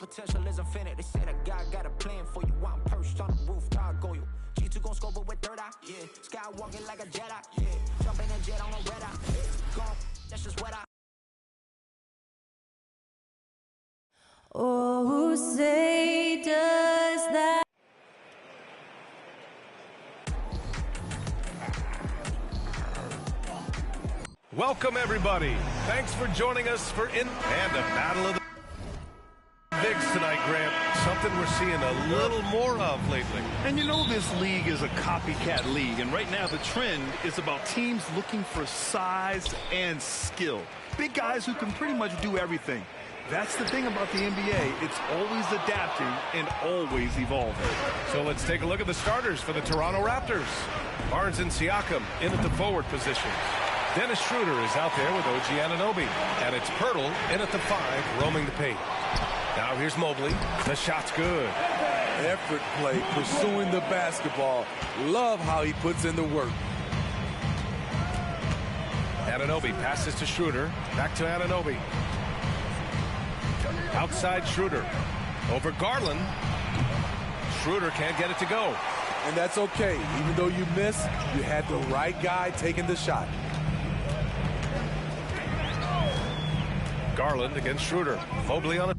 Potential is infinite. They say that God got a plan for you. I'm perched on the roof, go you. G2 gon' scope it with third eye, yeah. Sky walking like a Jedi, yeah. Jumping in jet on a red eye, yeah. Gone, that's just what I. Oh, who say does that? Welcome everybody. Thanks for joining us for and a battle of the bigs tonight, Grant. Something we're seeing a little more of lately. And you know this league is a copycat league, and right now the trend is about teams looking for size and skill. Big guys who can pretty much do everything. That's the thing about the NBA. It's always adapting and always evolving. So let's take a look at the starters for the Toronto Raptors. Barnes and Siakam in at the forward position. Dennis Schroeder is out there with OG Anunoby. And it's Poeltl in at the 5, roaming the paint. Now here's Mobley. The shot's good. Effort play, pursuing the basketball. Love how he puts in the work. Anunoby passes to Schroeder. Back to Anunoby. Outside Schroeder. Over Garland. Schroeder can't get it to go. And that's okay. Even though you miss, you had the right guy taking the shot. Garland against Schroeder. Mobley on it.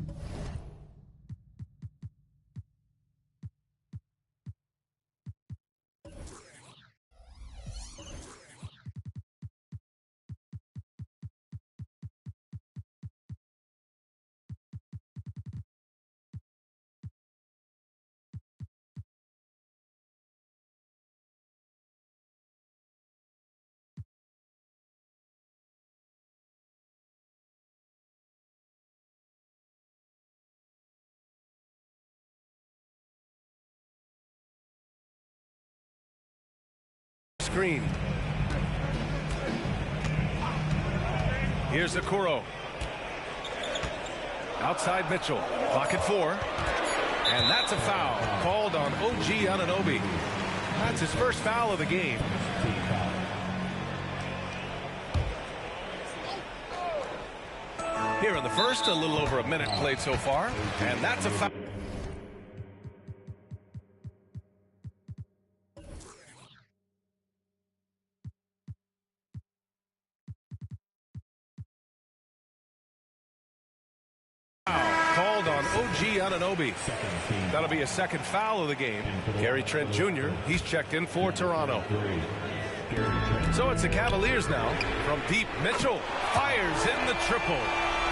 Screen. Here's Okoro. Outside Mitchell. Clock at 4. And that's a foul called on OG Anunoby. That's his first foul of the game. Here in the first, a little over a minute played so far. And that's a foul. Called on OG Anunoby. That'll be a second foul of the game. Gary Trent Jr., he's checked in for Toronto. So it's the Cavaliers now. From deep, Mitchell fires in the triple.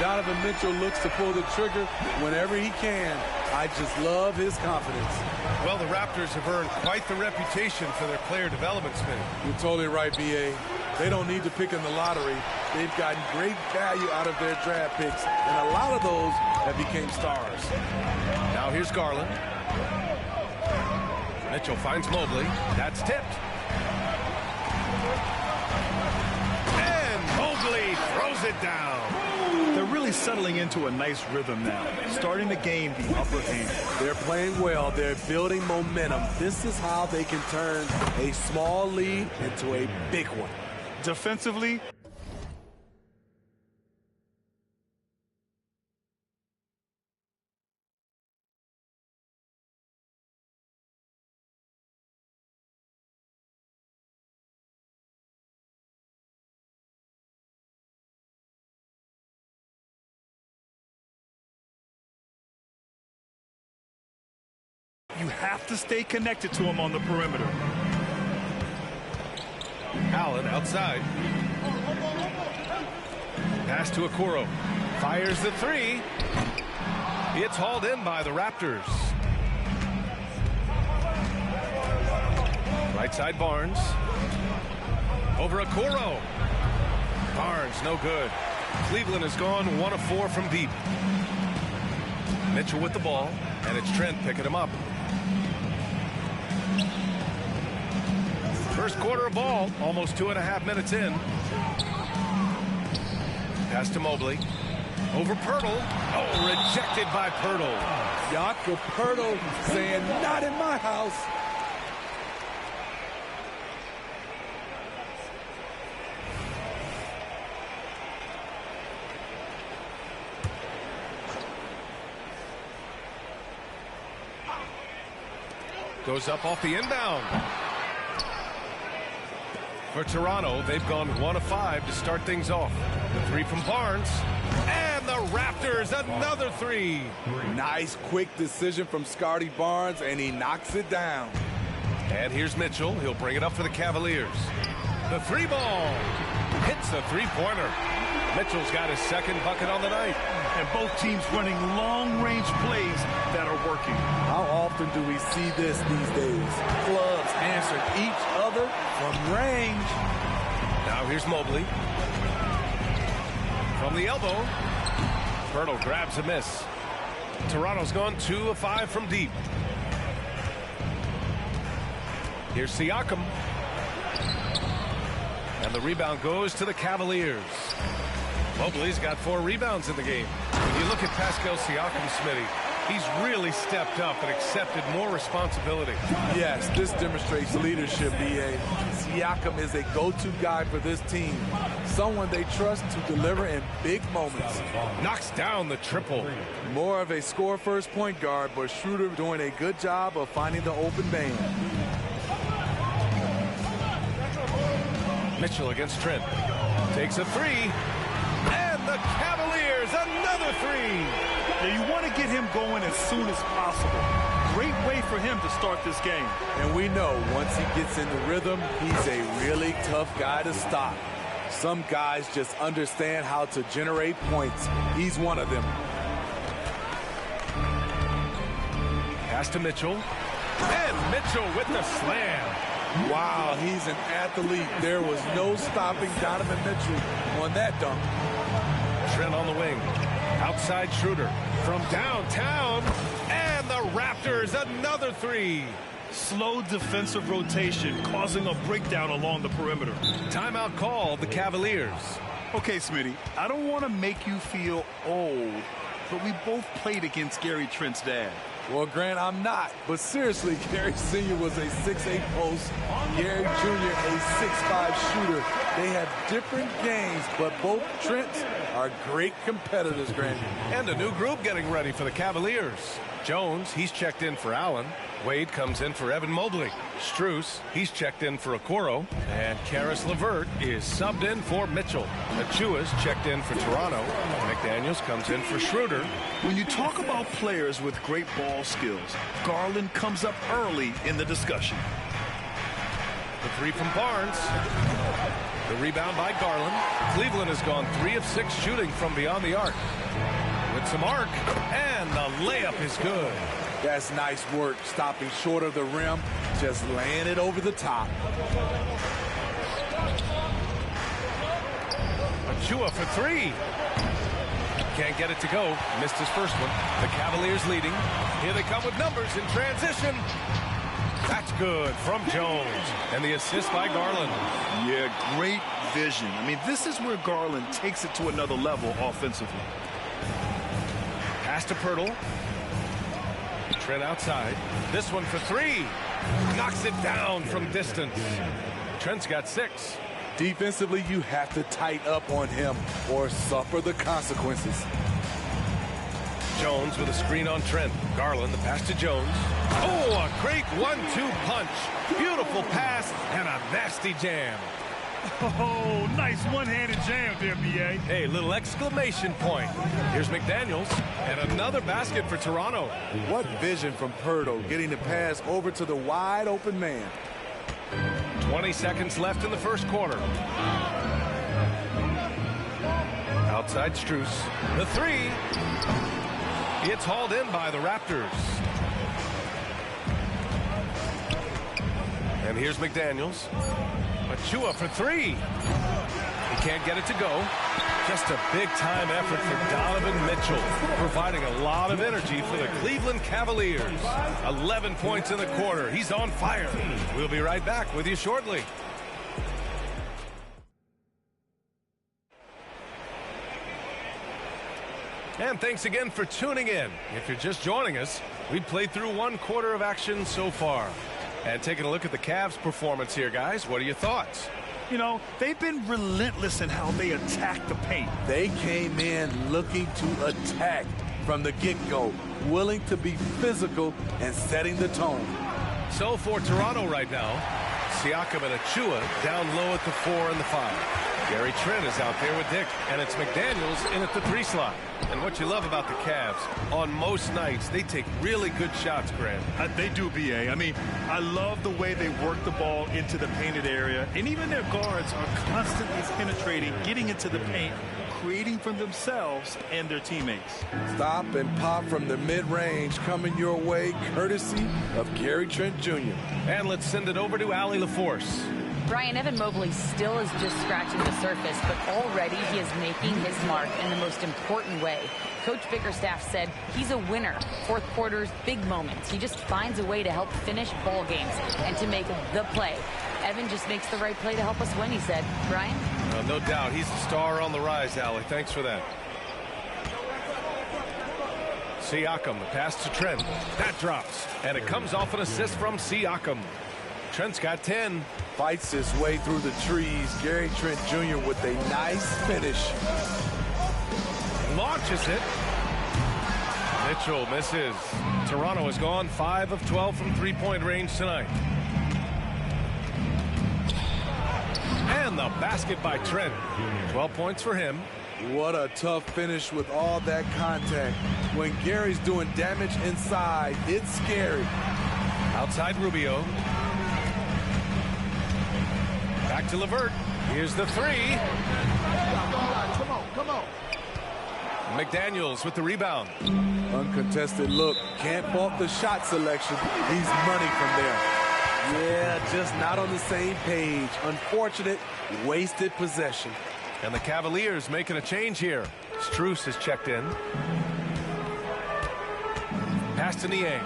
Donovan Mitchell looks to pull the trigger whenever he can. I just love his confidence. Well, the Raptors have earned quite the reputation for their player development spin. You're totally right, B.A. They don't need to pick in the lottery. They've gotten great value out of their draft picks, and a lot of those have became stars. Now here's Garland. Mitchell finds Mobley. That's tipped. And Mobley throws it down. They're really settling into a nice rhythm now, starting to gain the upper hand. They're playing well. They're building momentum. This is how they can turn a small lead into a big one. Defensively, you have to stay connected to him on the perimeter. Allen outside. Pass to Okoro. Fires the 3. It's hauled in by the Raptors. Right side Barnes. Over Okoro. Barnes no good. Cleveland has gone 1 of 4 from deep. Mitchell with the ball, and it's Trent picking him up. First quarter of ball, almost 2.5 minutes in. Pass to Mobley. Over Poeltl. Oh, rejected by Poeltl. Jakob Poeltl saying, not in my house. Goes up off the inbound. For Toronto, they've gone 1 of 5 to start things off. The 3 from Barnes. And the Raptors, another 3. Nice, quick decision from Scotty Barnes, and he knocks it down. And here's Mitchell. He'll bring it up for the Cavaliers. The 3 ball. Hits the 3-pointer. Mitchell's got his second bucket on the night. And both teams running long-range plays that are working. How often do we see this these days? Clubs answering each other from range. Now here's Mobley. From the elbow. Pirtle grabs a miss. Toronto's gone 2 of 5 from deep. Here's Siakam. And the rebound goes to the Cavaliers. Mobley's got 4 rebounds in the game. When you look at Pascal Siakam, Smitty, he's really stepped up and accepted more responsibility. Yes, this demonstrates leadership, B.A. Siakam is a go-to guy for this team. Someone they trust to deliver in big moments. Knocks down the triple. More of a score-first point guard, but Schroeder doing a good job of finding the open man. Mitchell against Trent. Takes a 3. And the Cavaliers, another 3. Now you want to get him going as soon as possible. Great way for him to start this game. And we know once he gets in the rhythm, he's a really tough guy to stop. Some guys just understand how to generate points. He's one of them. Pass to Mitchell. And Mitchell with the slam. Wow, he's an athlete. There was no stopping Donovan Mitchell on that dunk. Trent on the wing. Outside Schroeder. From downtown. And the Raptors, another 3. Slow defensive rotation causing a breakdown along the perimeter. Timeout called the Cavaliers. Okay, Smitty, I don't want to make you feel old, but we both played against Gary Trent's dad. Well, Grant, I'm not. But seriously, Gary Sr. was a 6'8 post. Gary Jr. a 6'5 shooter. They have different games, but both Trents are great competitors, Grant. And a new group getting ready for the Cavaliers. Jones, he's checked in for Allen. Wade comes in for Evan Mobley. Strus, he's checked in for Okoro. And Karis LeVert is subbed in for Mitchell. Achua's checked in for Toronto. McDaniels comes in for Schroeder. When you talk about players with great ball skills, Garland comes up early in the discussion. The 3 from Barnes. The rebound by Garland. Cleveland has gone 3 of 6 shooting from beyond the arc. With some arc, and the layup is good. That's nice work, stopping short of the rim, just laying it over the top. Achua for 3. Can't get it to go. Missed his first one. The Cavaliers leading. Here they come with numbers in transition. That's good from Jones. And the assist by Garland. Yeah, great vision. I mean, this is where Garland takes it to another level offensively. Pass to Pirtle. Trent outside. This one for 3. Knocks it down from distance. Trent's got 6. Defensively, you have to tighten up on him or suffer the consequences. Jones with a screen on Trent. Garland, the pass to Jones. Oh, a great 1-2 punch. Beautiful pass and a nasty jam. Oh, nice one-handed jam there, B.A. Hey, little exclamation point. Here's McDaniels and another basket for Toronto. What vision from Pirtle, getting the pass over to the wide open man. 20 seconds left in the first quarter. Outside Strus. The 3. It's hauled in by the Raptors. And here's McDaniels. Achua for 3. He can't get it to go. Just a big-time effort for Donovan Mitchell, providing a lot of energy for the Cleveland Cavaliers. 11 points in the quarter. He's on fire. We'll be right back with you shortly. And thanks again for tuning in. If you're just joining us, we've played through 1 quarter of action so far. And taking a look at the Cavs' performance here, guys, what are your thoughts? You know, they've been relentless in how they attack the paint. They came in looking to attack from the get-go, willing to be physical and setting the tone. So for Toronto right now, Siakam and Achua down low at the 4 and the 5. Gary Trent is out there with Dick, and it's McDaniels in at the 3 slot. And what you love about the Cavs, on most nights, they take really good shots, Grant. They do, B.A. I mean, I love the way they work the ball into the painted area, and even their guards are constantly penetrating, getting into the paint, creating for themselves and their teammates. Stop and pop from the mid-range coming your way, courtesy of Gary Trent Jr. And let's send it over to Allie LaForce. Brian, Evan Mobley still is just scratching the surface, but already he is making his mark in the most important way. Coach Bickerstaff said he's a winner. Fourth quarter's big moments. He just finds a way to help finish ball games and to make the play. Evan just makes the right play to help us win, he said. Brian? No doubt. He's the star on the rise, Allie. Thanks for that. Siakam, the pass to Trent. That drops. And it comes off an assist from Siakam. Trent's got 10. Fights his way through the trees. Gary Trent Jr. with a nice finish. Launches it. Mitchell misses. Toronto has gone 5 of 12 from three-point range tonight. And the basket by Trent. 12 points for him. What a tough finish with all that contact. When Gary's doing damage inside, it's scary. Outside Rubio. Back to LeVert. Here's the 3. Come on. McDaniels with the rebound. Uncontested look. Can't fault the shot selection. He's money from there. Yeah, just not on the same page. Unfortunate, wasted possession. And the Cavaliers making a change here. Strus has checked in. Pass to Niang.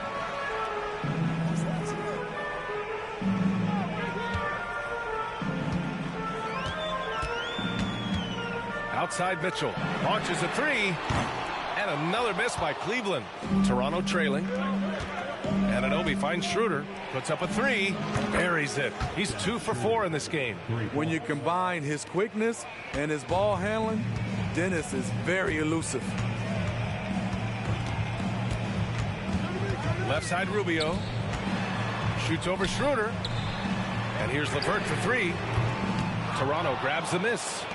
Outside Mitchell. Launches a 3. And another miss by Cleveland. Toronto trailing. Anunoby finds Schroeder. Puts up a 3. Buries it. He's 2 for 4 in this game. When you combine his quickness and his ball handling, Dennis is very elusive. Left side Rubio. Shoots over Schroeder. And here's LeVert for 3. Toronto grabs the miss.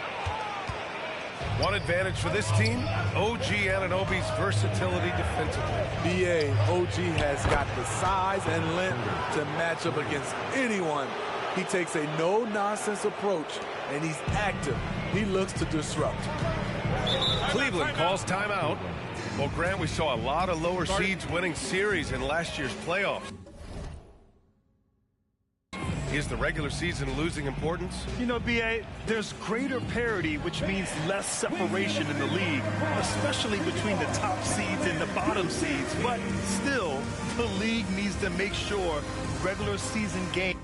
One advantage for this team, OG Anunoby's versatility defensively. B.A. OG has got the size and length to match up against anyone. He takes a no-nonsense approach, and he's active. He looks to disrupt. Cleveland calls timeout. Well, Grant, we saw a lot of lower seeds winning series in last year's playoffs. Is the regular season losing importance? You know, B.A., there's greater parity, which means less separation in the league, especially between the top seeds and the bottom seeds. But still, the league needs to make sure regular season games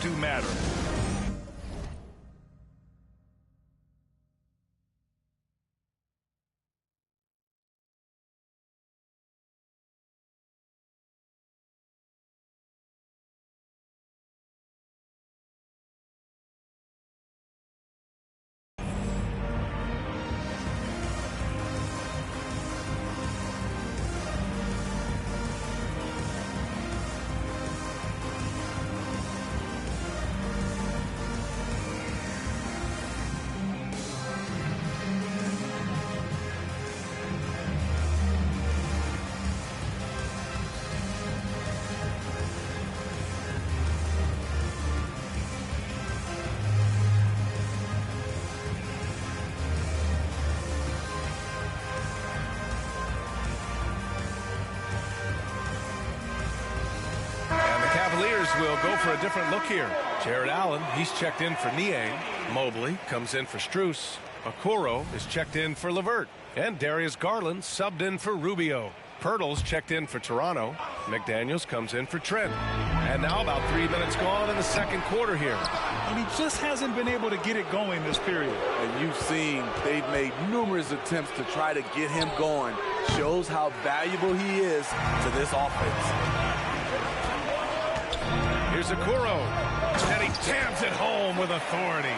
do matter. Cavaliers will go for a different look here. Jared Allen, he's checked in for Niang. Mobley comes in for Strus. Okoro is checked in for LeVert. And Darius Garland subbed in for Rubio. Pirtle's checked in for Toronto. McDaniels comes in for Trent. And now about 3 minutes gone in the second quarter here. And he just hasn't been able to get it going this period. And you've seen they've made numerous attempts to try to get him going. Shows how valuable he is to this offense. Here's Okoro, and he jams it home with authority.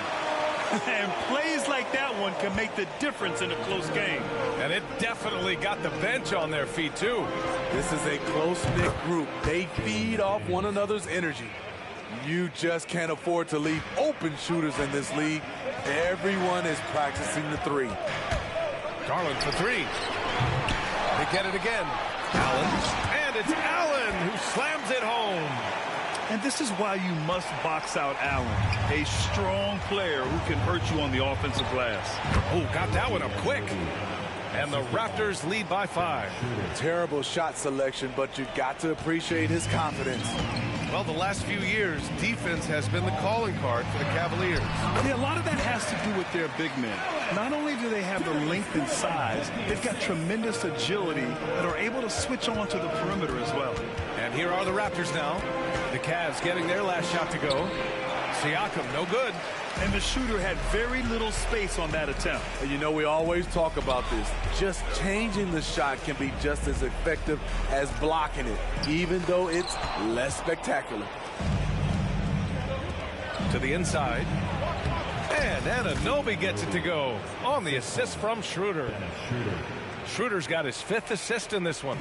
And plays like that one can make the difference in a close game. And it definitely got the bench on their feet, too. This is a close-knit group. They feed off one another's energy. You just can't afford to leave open shooters in this league. Everyone is practicing the three. Garland for three. They get it again. Allen, and it's Allen who slams it home. And this is why you must box out Allen, a strong player who can hurt you on the offensive glass. Oh, got that one up quick. And the Raptors lead by 5. Terrible shot selection, but you got to appreciate his confidence. Well, the last few years, defense has been the calling card for the Cavaliers. Yeah, a lot of that has to do with their big men. Not only do they have the length and size, they've got tremendous agility and are able to switch on to the perimeter as well. And here are the Raptors now. The Cavs getting their last shot to go. Siakam, no good. And the shooter had very little space on that attempt. And you know, we always talk about this. Just changing the shot can be just as effective as blocking it, even though it's less spectacular. To the inside. And Anunoby gets it to go on the assist from Schroeder. Schroeder's got his 5th assist in this one.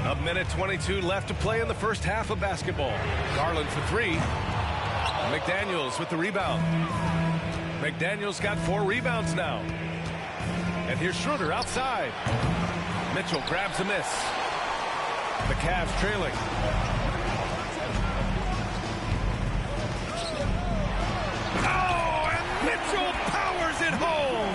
A minute 22 left to play in the first half of basketball. Garland for 3. McDaniels with the rebound. McDaniels got 4 rebounds now. And here's Schroeder outside. Mitchell grabs a miss. The Cavs trailing. Oh, and Mitchell powers it home.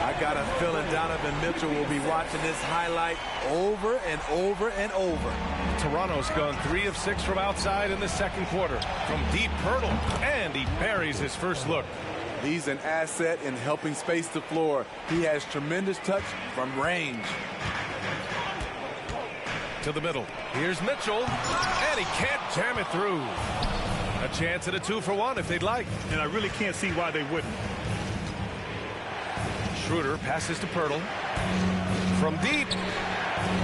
I got a feeling Donovan Mitchell will be watching this highlight over and over and over. Toronto's gone 3 of 6 from outside in the second quarter. From deep, Pirtle, and he buries his first look. He's an asset in helping space the floor. He has tremendous touch from range. To the middle. Here's Mitchell, and he can't jam it through. A chance at a 2-for-1 if they'd like. And I really can't see why they wouldn't. Schroeder passes to Pirtle. From deep.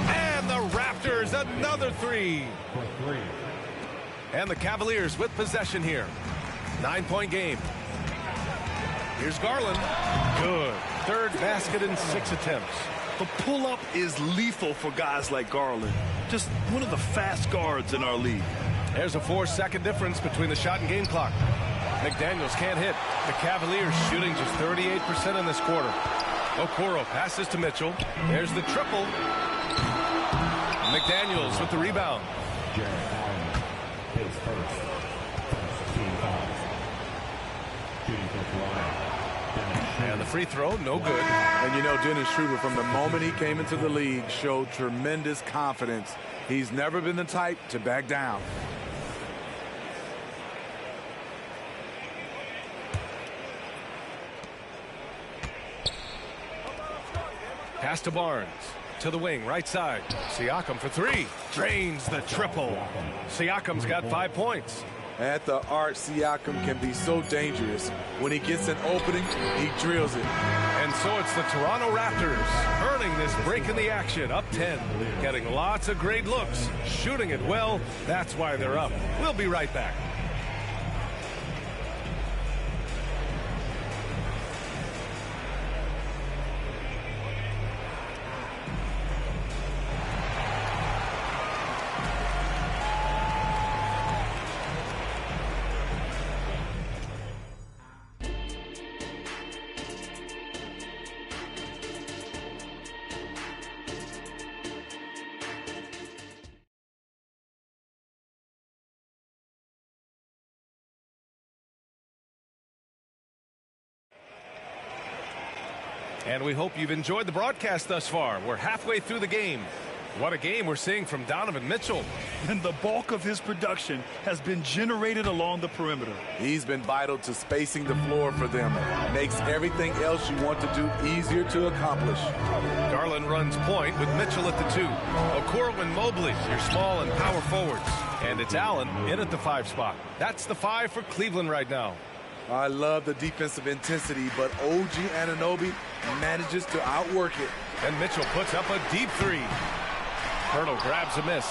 And the Raptors, another 3. And the Cavaliers with possession here. 9-point game. Here's Garland. Good. 3rd basket in 6 attempts. The pull-up is lethal for guys like Garland. Just one of the fast guards in our league. There's a 4-second difference between the shot and game clock. McDaniels can't hit. The Cavaliers shooting just 38% in this quarter. Okoro passes to Mitchell. There's the triple. McDaniels with the rebound. And the free throw, no good. And you know, Dennis Schroeder, from the moment he came into the league, showed tremendous confidence. He's never been the type to back down. Pass to Barnes. To the wing, right side. Siakam for three. Drains the triple. Siakam's got 5 points. At the arc, Siakam can be so dangerous. When he gets an opening, he drills it. And so it's the Toronto Raptors earning this break in the action, up 10. Getting lots of great looks, shooting it well. That's why they're up. We'll be right back. And we hope you've enjoyed the broadcast thus far. We're halfway through the game. What a game we're seeing from Donovan Mitchell. And the bulk of his production has been generated along the perimeter. He's been vital to spacing the floor for them. Makes everything else you want to do easier to accomplish. Garland runs point with Mitchell at the 2. Okoro and Mobley, your small and power forwards. And it's Allen in at the 5 spot. That's the 5 for Cleveland right now. I love the defensive intensity, but OG Anunoby manages to outwork it. And Mitchell puts up a deep 3. Poeltl grabs a miss.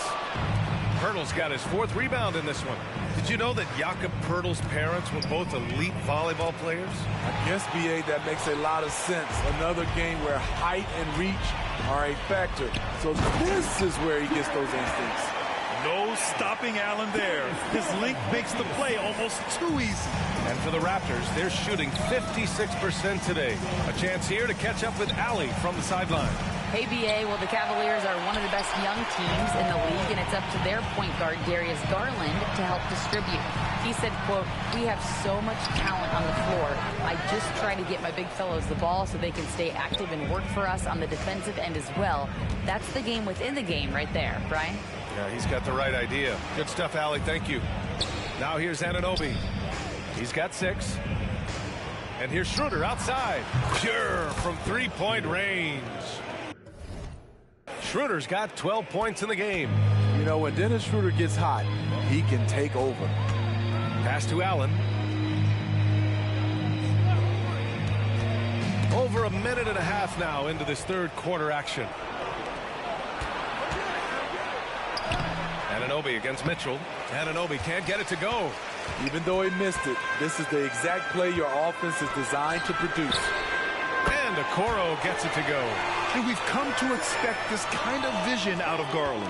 Poeltl's got his 4th rebound in this one. Did you know that Jakob Poeltl's parents were both elite volleyball players? I guess, B.A., that makes a lot of sense. Another game where height and reach are a factor. So this is where he gets those instincts. No stopping Allen there. His length makes the play almost too easy. And for the Raptors, they're shooting 56% today. A chance here to catch up with Allie from the sideline. Hey, BA, well, the Cavaliers are one of the best young teams in the league, and it's up to their point guard, Darius Garland, to help distribute. He said, quote, "We have so much talent on the floor. I just try to get my big fellows the ball so they can stay active and work for us on the defensive end as well." That's the game within the game right there, Brian. Yeah, he's got the right idea. Good stuff, Allie. Thank you. Now here's Anunoby. He's got 6. And here's Schroeder outside. Pure from 3-point range. Schroeder's got 12 points in the game. You know, when Dennis Schroeder gets hot, he can take over. Pass to Allen. Over a minute and a half now into this 3rd quarter action. Anunoby against Mitchell. Anunoby can't get it to go. Even though he missed it, this is the exact play your offense is designed to produce. And Okoro gets it to go. And we've come to expect this kind of vision out of Garland.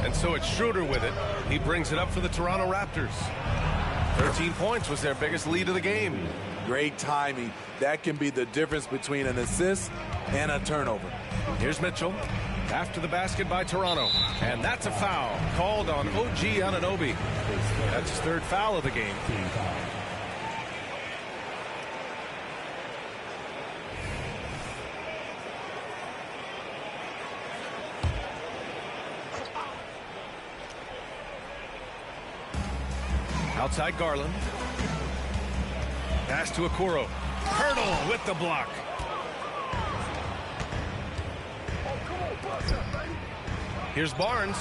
And so it's Schroeder with it. He brings it up for the Toronto Raptors. 13 points was their biggest lead of the game. Great timing. That can be the difference between an assist and a turnover. Here's Mitchell. After the basket by Toronto. And that's a foul called on OG Anunoby. That's his 3rd foul of the game. Outside Garland. Pass to Okoro. Poeltl with the block. Here's Barnes.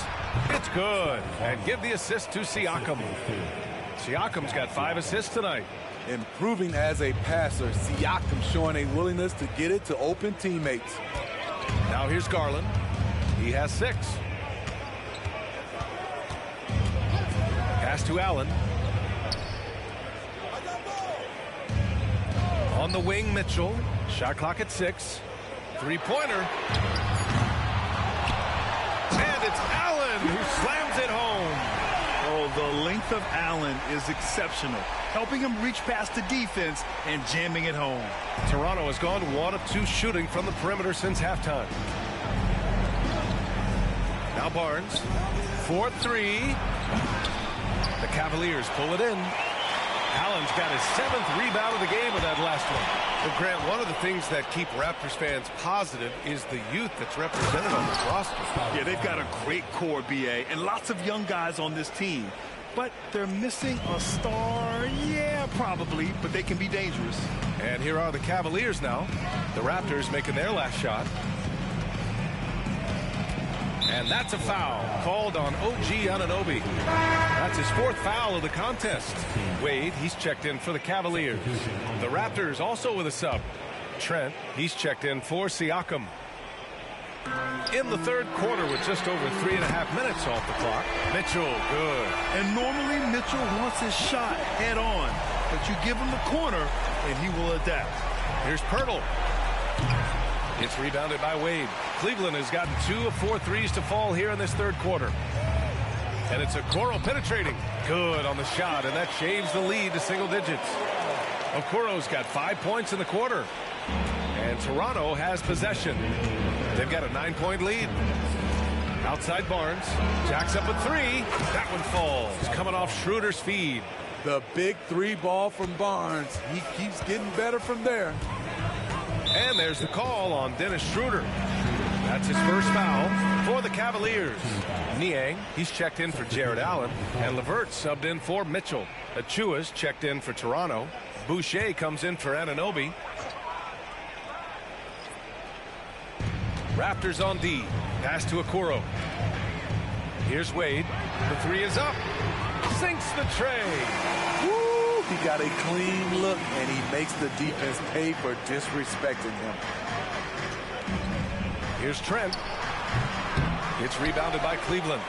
It's good. And give the assist to Siakam. Siakam's got 5 assists tonight. Improving as a passer, Siakam showing a willingness to get it to open teammates. Now here's Garland. He has 6. Pass to Allen. On the wing, Mitchell. Shot clock at 6. 3-pointer. And it's Allen who slams it home. Oh, the length of Allen is exceptional, helping him reach past the defense and jamming it home. Toronto has gone 1 of 2 shooting from the perimeter since halftime. Now Barnes. 4-3. The Cavaliers pull it in. Allen's got his 7th rebound of the game with that last one. But Grant, one of the things that keep Raptors fans positive is the youth that's represented on this roster. Yeah, they've got a great core, BA, and lots of young guys on this team. But they're missing a star, yeah, probably, but they can be dangerous. And here are the Cavaliers now. The Raptors making their last shot. And that's a foul called on OG Anunoby. That's his 4th foul of the contest. Wade, he's checked in for the Cavaliers. The Raptors also with a sub. Trent, he's checked in for Siakam. In the 3rd quarter with just over 3.5 minutes off the clock. Mitchell, good. And normally Mitchell wants his shot head on, but you give him the corner and he will adapt. Here's Pirtle. It's rebounded by Wade. Cleveland has gotten 2 of 4 threes to fall here in this 3rd quarter. And it's Okoro penetrating. Good on the shot, and that shaves the lead to single digits. Okoro's got 5 points in the quarter. And Toronto has possession. They've got a 9-point lead. Outside Barnes. Jacks up a 3. That one falls. Coming off Schroeder's feed. The big 3 ball from Barnes. He keeps getting better from there. And there's the call on Dennis Schroeder. That's his 1st foul for the Cavaliers. Niang, he's checked in for Jared Allen. And LeVert subbed in for Mitchell. Achua's checked in for Toronto. Boucher comes in for Anunoby. Raptors on D. Pass to Okoro. Here's Wade. The 3 is up. Sinks the tray. Woo! He got a clean look, and he makes the defense pay for disrespecting him. Here's Trent. It's rebounded by Cleveland.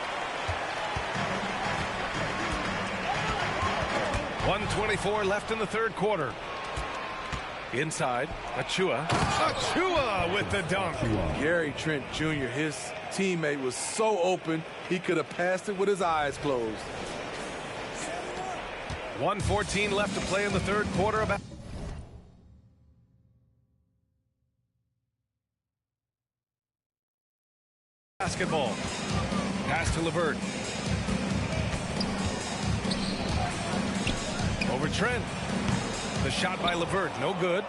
1:24 left in the 3rd quarter. Inside, Achua. Achua with the dunk. Gary Trent Jr., his teammate, was so open, he could have passed it with his eyes closed. 1:14 left to play in the 3rd quarter. Basketball. Pass to LeVert. Over Trent. The shot by LeVert, no good.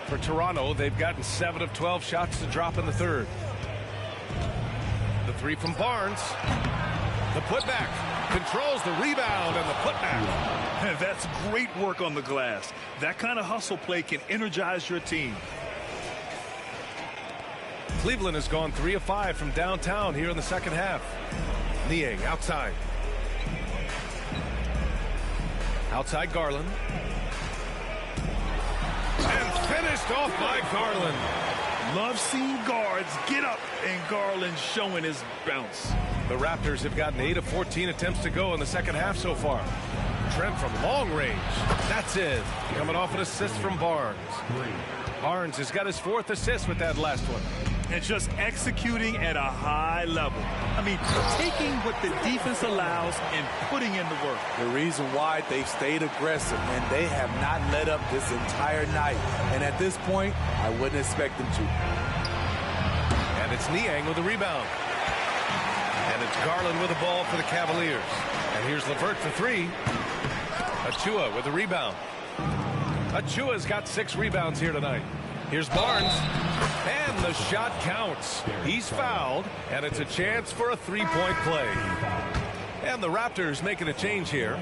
For Toronto, they've gotten 7 of 12 shots to drop in the 3rd. The 3 from Barnes. The putback. Controls the rebound and the putback. That's great work on the glass. That kind of hustle play can energize your team. Cleveland has gone 3 of 5 from downtown here in the 2nd half. Niang outside. Outside Garland. And finished off by Garland. Love seeing guards get up and Garland showing his bounce. The Raptors have gotten 8 of 14 attempts to go in the 2nd half so far. Trent from long range. That's it. Coming off an assist from Barnes. Barnes has got his 4th assist with that last one. And just executing at a high level. I mean, taking what the defense allows and putting in the work. The reason why they've stayed aggressive, and they have not let up this entire night. And at this point, I wouldn't expect them to. And it's Niang with the rebound. And it's Garland with the ball for the Cavaliers. And here's LeVert for 3. Achua with the rebound. Achua's got 6 rebounds here tonight. Here's Barnes. And the shot counts. He's fouled, and it's a chance for a 3-point play. And the Raptors making a change here.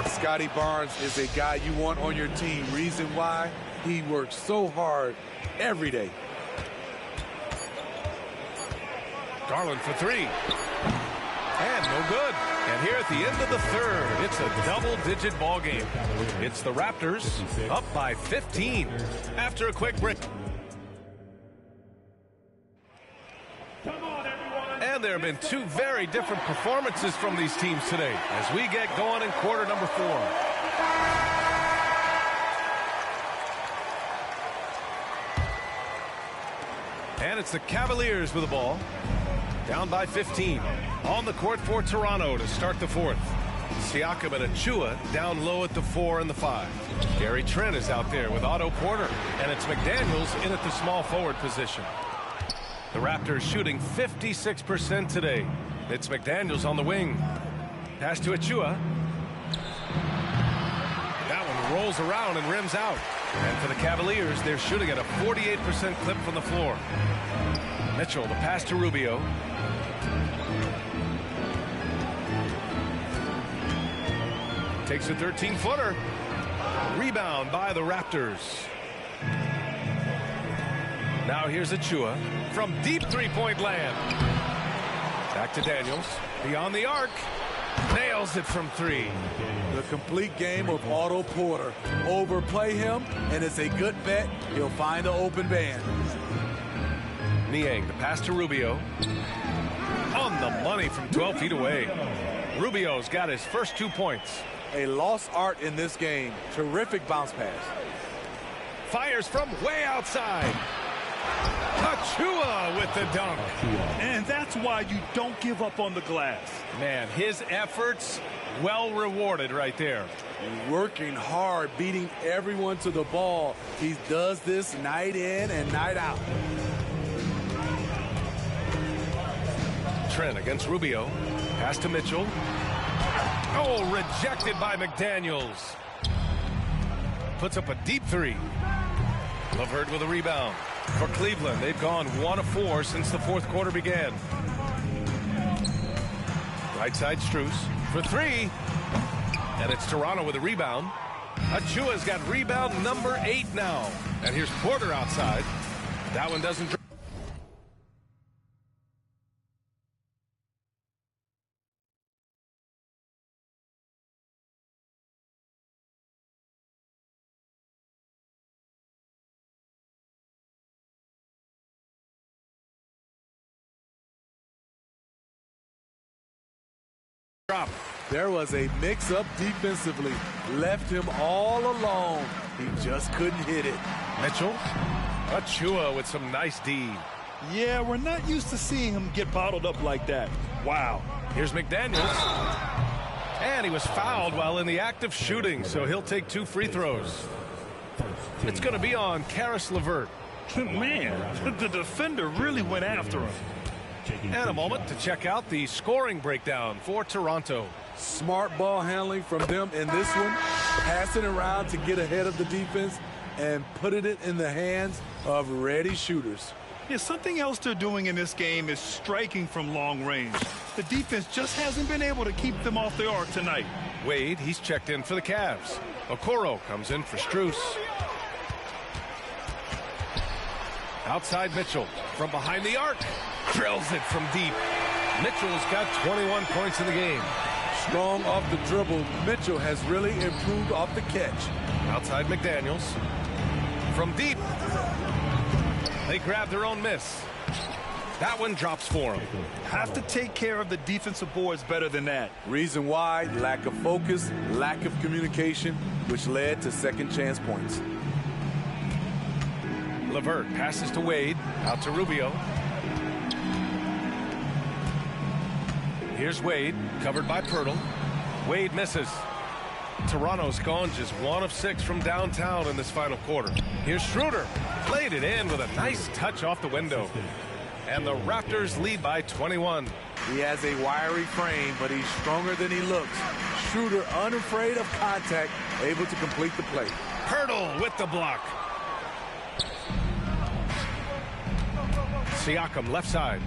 Scotty Barnes is a guy you want on your team. Reason why? He works so hard every day. Garland for 3. And no good. And here at the end of the 3rd, it's a double-digit ball game. It's the Raptors up by 15 after a quick break. And there have been 2 very different performances from these teams today as we get going in quarter number 4. And it's the Cavaliers with the ball. Down by 15. On the court for Toronto to start the 4th. Siakam and Achua down low at the 4 and the 5. Gary Trent is out there with Otto Porter. And it's McDaniels in at the small forward position. The Raptors shooting 56% today. It's McDaniels on the wing. Pass to Achua. That one rolls around and rims out. And for the Cavaliers, they're shooting at a 48% clip from the floor. Mitchell, the pass to Rubio. Takes a 13-footer. Rebound by the Raptors. Now here's Achua from deep three-point land. Back to Daniels. Beyond the arc. Nails it from three. The complete game of Otto Porter. Overplay him, and it's a good bet. He'll find an open band. Niang, the pass to Rubio. On the money from 12 feet away. Rubio's got his first 2 points. A lost art in this game. Terrific bounce pass. Fires from way outside. Achua with the dunk. And that's why you don't give up on the glass. Man, his efforts well rewarded right there. Working hard, beating everyone to the ball. He does this night in and night out. Trent against Rubio. Pass to Mitchell. Oh, rejected by McDaniels. Puts up a deep three. LeVert with a rebound. For Cleveland, they've gone 1 of 4 since the fourth quarter began. Right side Strus for three. And it's Toronto with a rebound. Achua's got rebound number 8 now. And here's Porter outside. That one doesn't drop. There was a mix-up defensively. Left him all alone. He just couldn't hit it. Mitchell. Achua with some nice D. Yeah, we're not used to seeing him get bottled up like that. Wow. Here's McDaniels. And he was fouled while in the act of shooting, so he'll take 2 free throws. It's going to be on Caris LeVert. Man, the defender really went after him. And a moment to check out the scoring breakdown for Toronto. Smart ball handling from them in this one. Passing around to get ahead of the defense and putting it in the hands of ready shooters. Yeah, something else they're doing in this game is striking from long range. The defense just hasn't been able to keep them off the arc tonight. Wade, he's checked in for the Cavs. Okoro comes in for Strus. Outside Mitchell from behind the arc. Drills it from deep. Mitchell's got 21 points in the game. Strong off the dribble. Mitchell has really improved off the catch. Outside McDaniels. From deep. They grab their own miss. That one drops for him. Have to take care of the defensive boards better than that. Reason why: lack of focus, lack of communication, which led to second chance points. LeVert passes to Wade. Out to Rubio. Here's Wade, covered by Pirtle. Wade misses. Toronto's gone just 1 of 6 from downtown in this final quarter. Here's Schroeder. Played it in with a nice touch off the window. And the Raptors lead by 21. He has a wiry frame, but he's stronger than he looks. Schroeder, unafraid of contact, able to complete the play. Pirtle with the block. Siakam left side.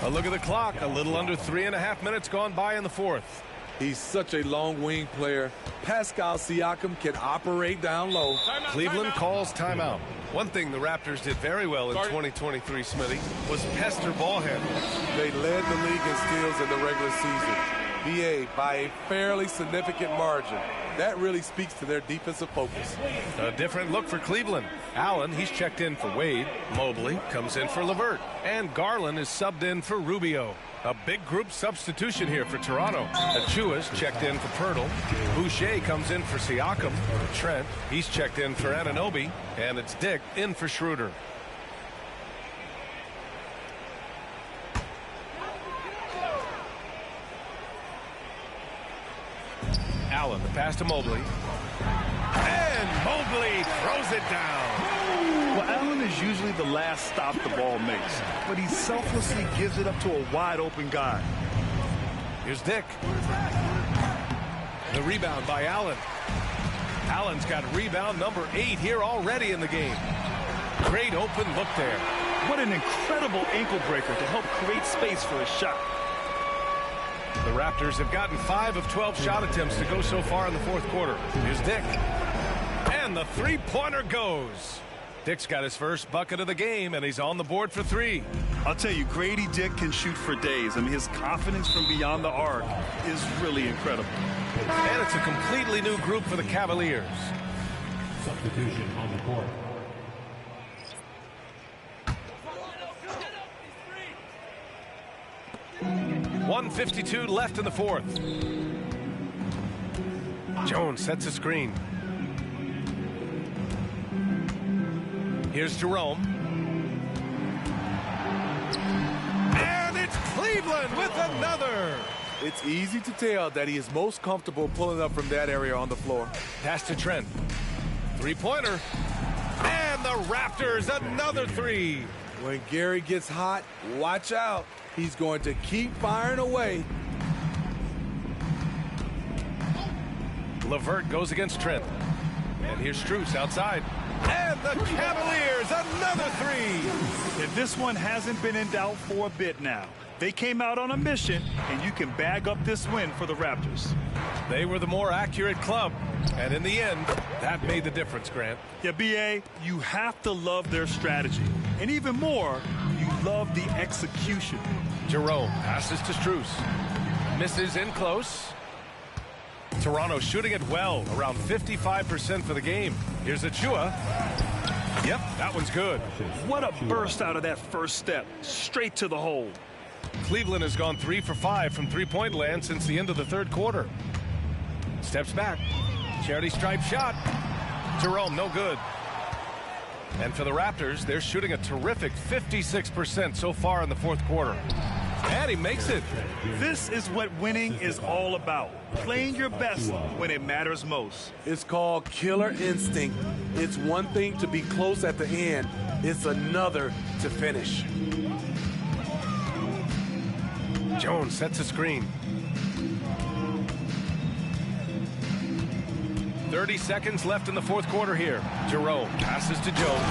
A look at the clock. A little under 3.5 minutes gone by in the fourth. He's such a long wing player. Pascal Siakam can operate down low. Cleveland calls timeout. One thing the Raptors did very well in 2023, Smitty, was pester ball handlers. They led the league in steals in the regular season. BA by a fairly significant margin. That really speaks to their defensive focus. A different look for Cleveland. Allen, he's checked in for Wade. Mobley comes in for LeVert. And Garland is subbed in for Rubio. A big group substitution here for Toronto. Achua's checked in for Pirtle. Boucher comes in for Siakam. Trent, he's checked in for Anunoby. And it's Dick in for Schroeder. Allen, the pass to Mobley. And Mobley throws it down. Well, Allen is usually the last stop the ball makes, but he selflessly gives it up to a wide-open guy. Here's Dick. The rebound by Allen. Allen's got rebound number 8 here already in the game. Great open look there. What an incredible ankle breaker to help create space for a shot. The Raptors have gotten 5 of 12 shot attempts to go so far in the fourth quarter. Here's Dick. And And the three-pointer goes. Dick's got his first bucket of the game, and he's on the board for 3. I'll tell you, Grady Dick can shoot for days. I mean, his confidence from beyond the arc is really incredible. And it's a completely new group for the Cavaliers. Substitution on the court. .152 left in the fourth. Jones sets a screen. Here's Jerome. And it's Cleveland with another. It's easy to tell that he is most comfortable pulling up from that area on the floor. Pass to Trent. Three-pointer. And the Raptors, another 3. When Gary gets hot, watch out. He's going to keep firing away. LeVert goes against Trent. And here's Strus outside. And the Cavaliers, another 3. And this one hasn't been in doubt for a bit now. They came out on a mission, and you can bag up this win for the Raptors. They were the more accurate club. And in the end, that made the difference, Grant. Yeah, B.A., you have to love their strategy. And even more, you love the execution. Jerome passes to Strus. Misses in close. Toronto shooting it well, around 55% for the game. Here's Achua. Yep, that one's good. What a burst out of that first step. Straight to the hole. Cleveland has gone 3 for 5 from three-point land since the end of the third quarter. Steps back. Charity stripe shot. Jerome, no good. And for the Raptors, they're shooting a terrific 56% so far in the fourth quarter. And he makes it. This is what winning is all about. Playing your best when it matters most. It's called killer instinct. It's one thing to be close at the end. It's another to finish. Jones sets a screen. 30 seconds left in the fourth quarter here. Jerome passes to Jones.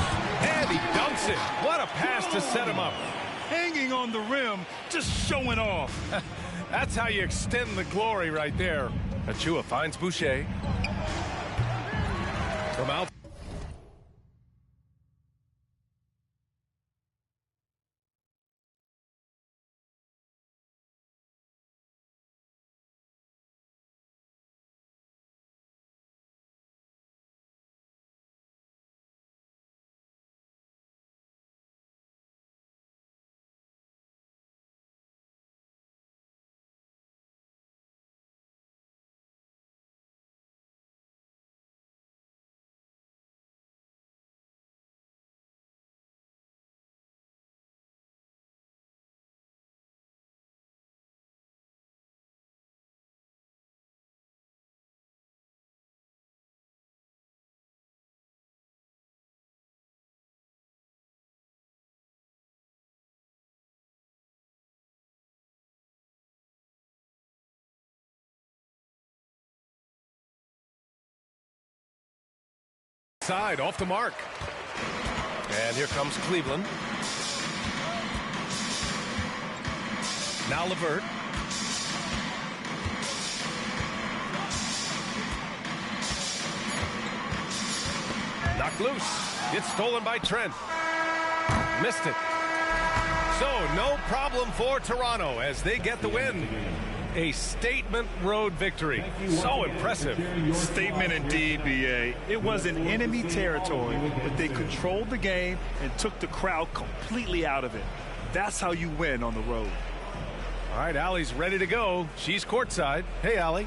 And he dunks it. What a pass to set him up. Hanging on the rim, just showing off. That's how you extend the glory right there. Achua finds Boucher. From out. Side off the mark. And here comes Cleveland. Now LeVert. Knocked loose. It's stolen by Trent. Missed it. So no problem for Toronto as they get the win. A statement road victory. So impressive. Statement indeed, B.A. It was in enemy territory, but they controlled the game and took the crowd completely out of it. That's how you win on the road. All right, Allie's ready to go. She's courtside. Hey, Allie.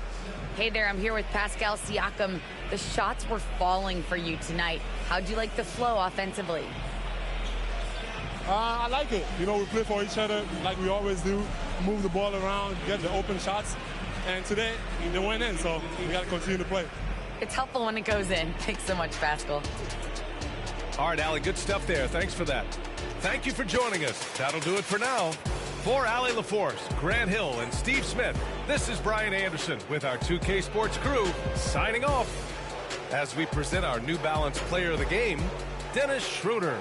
Hey there, I'm here with Pascal Siakam. The shots were falling for you tonight. How'd you like the flow offensively? I like it. You know, we play for each other like we always do. Move the ball around, get the open shots. And today, they went in, so we got to continue to play. It's helpful when it goes in. Thanks so much, Pascal. All right, Allie, good stuff there. Thanks for that. Thank you for joining us. That'll do it for now. For Allie LaForce, Grant Hill, and Steve Smith, this is Brian Anderson with our 2K Sports crew signing off as we present our New Balance Player of the Game, Dennis Schroeder.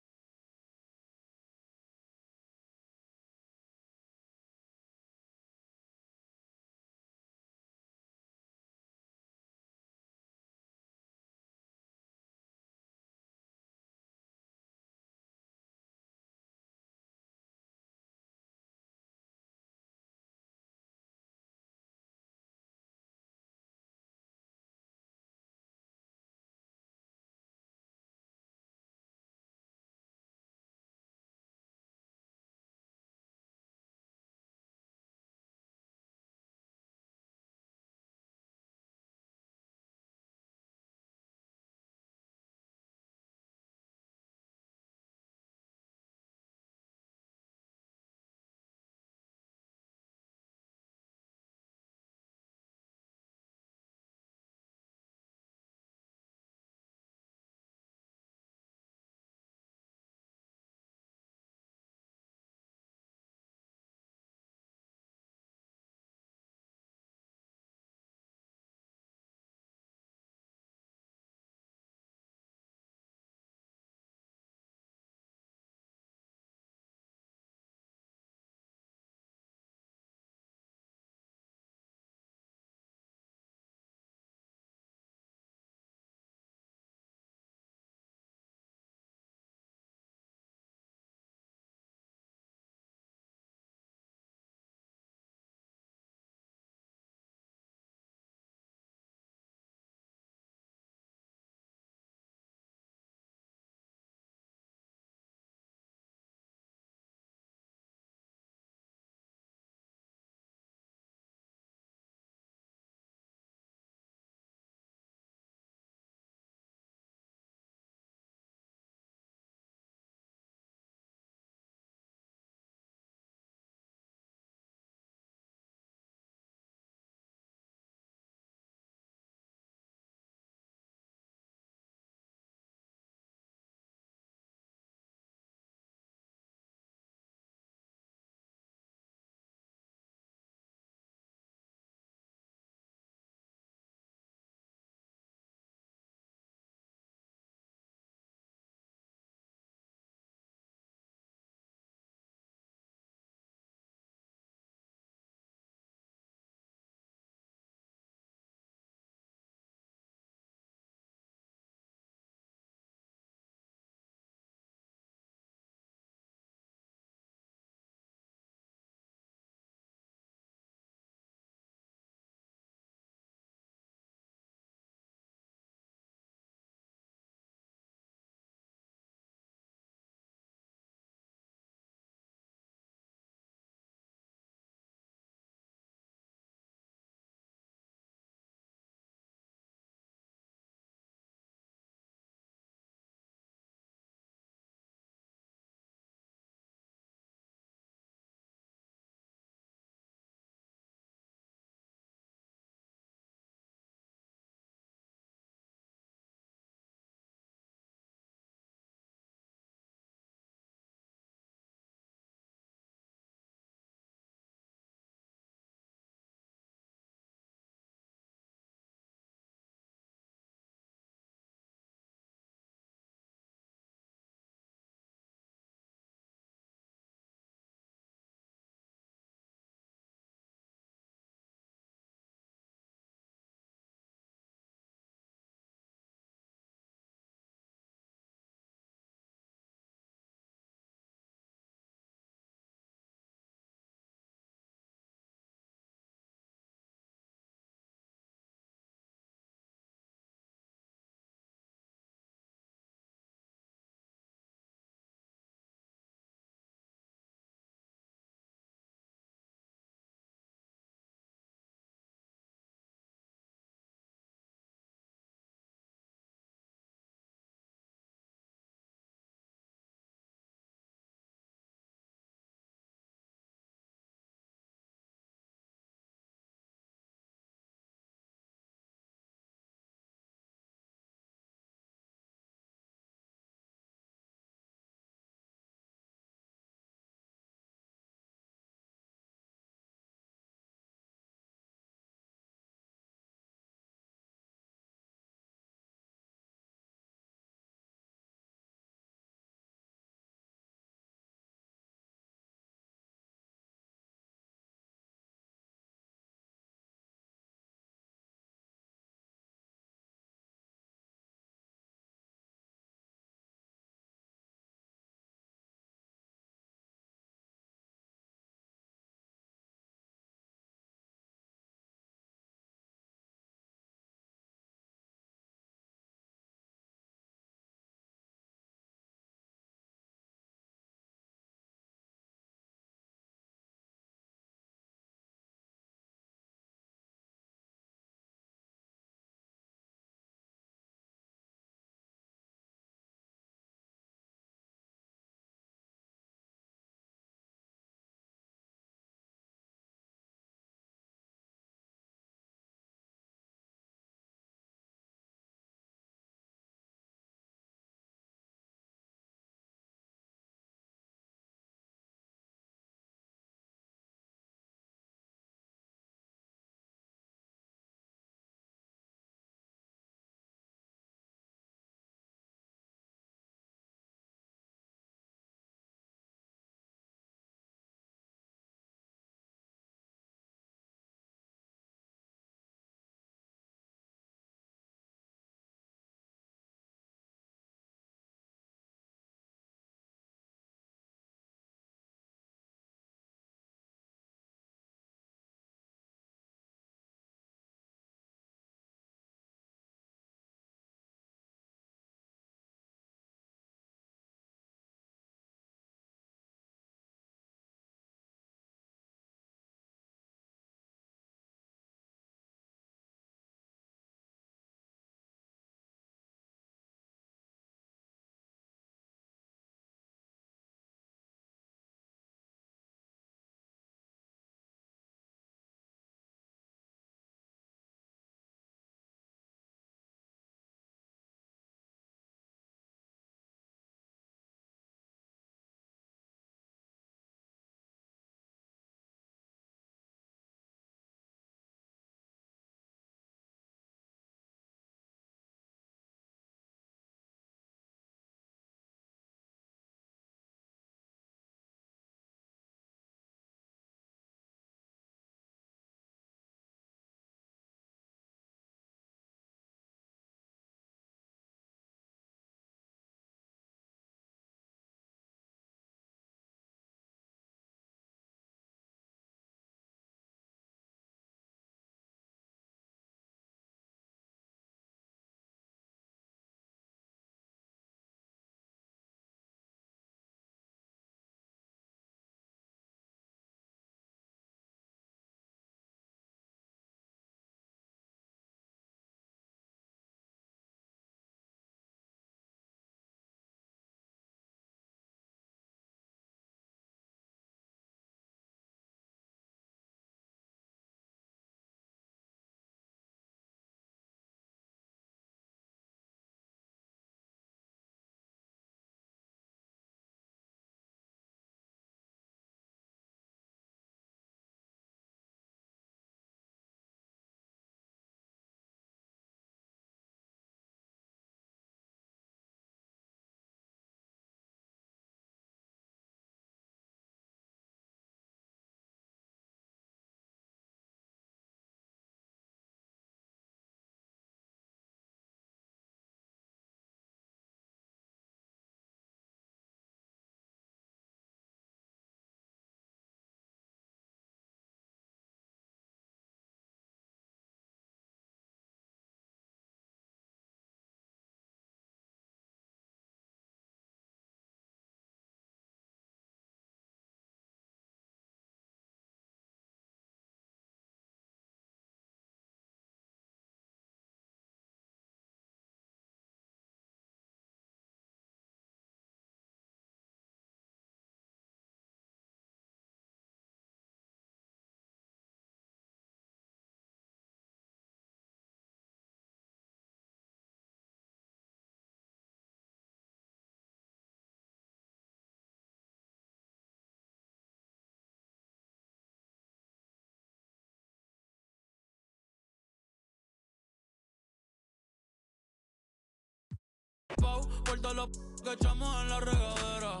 Por todo lo que echamos en la regadera.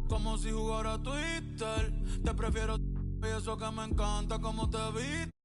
Como si jugara Twitter. Te prefiero y eso que me encanta como te viste.